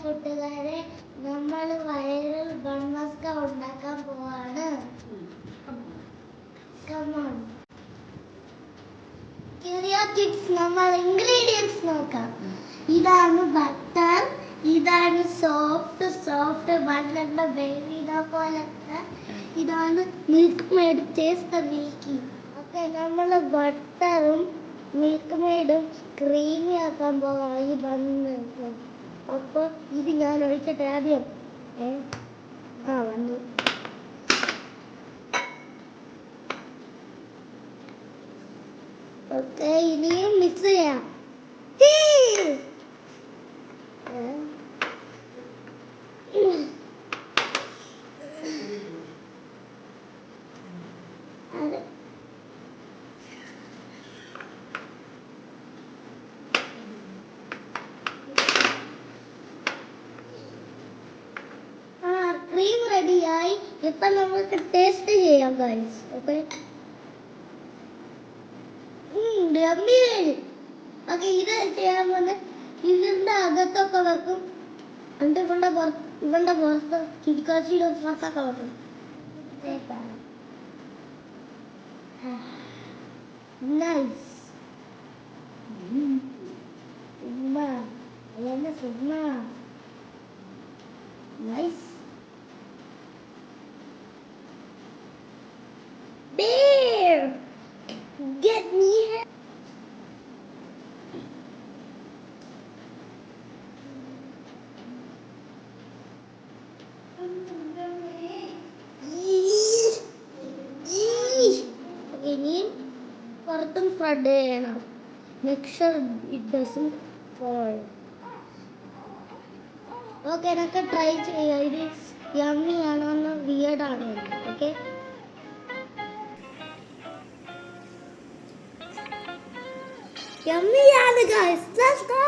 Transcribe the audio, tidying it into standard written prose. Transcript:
കൂട്ടുകാരെ, നമ്മൾ വൈറൽ ബൺമസ്ക ഉണ്ടാക്കാൻ പോവാണ്. നമ്മൾ ഇൻഗ്രീഡിയൻസ് നോക്കാം. ഇതാണ് ബട്ടർ, ഇതാണ് സോഫ്റ്റ് ബട്ടറിന്റെ ബേബിന പോലത്തെ, ഇതാണ് milk made taste milky. Okay, നമ്മൾ ബട്ടറും മിൽക്ക് മെയ്ഡും ക്രീമി ആക്കാൻ പോകാം ഈ ബണ്ണ്. അപ്പോൾ ഇത് ഞാൻ ഒഴിച്ചിട്ട് ആദ്യം വന്നു. ഓക്കെ, ഇനിയും മിക്സ് ചെയ്യാം. ക്രീം റെഡിയായി. ഇപ്പൊ നമുക്ക് ടേസ്റ്റ് ചെയ്യാം ഗൈസ്. ഓക്കെ, ഓക്കെ, ഇത് ചെയ്യാൻ പോലെ ഇതിന്റെ അകത്തൊക്കെ വെക്കും. എന്നിട്ട് ഇവന്റെ പുറത്ത് കിടക്കാച്ചിയുടെ പുറത്തൊക്കെ വെക്കും. Nice. Nice. Bear, get me here. ഇനി പുറത്തും സ്പ്രെഡ് ചെയ്യണം. Make sure it doesn't fall. Okay, എനിക്ക് ട്രൈ ചെയ്യാം. ഇത് യമ്മി ആണോ വിയർഡ് ആണോ? ഓക്കെ, യമ്മിയാണ് ഗൈസ്. Let's go.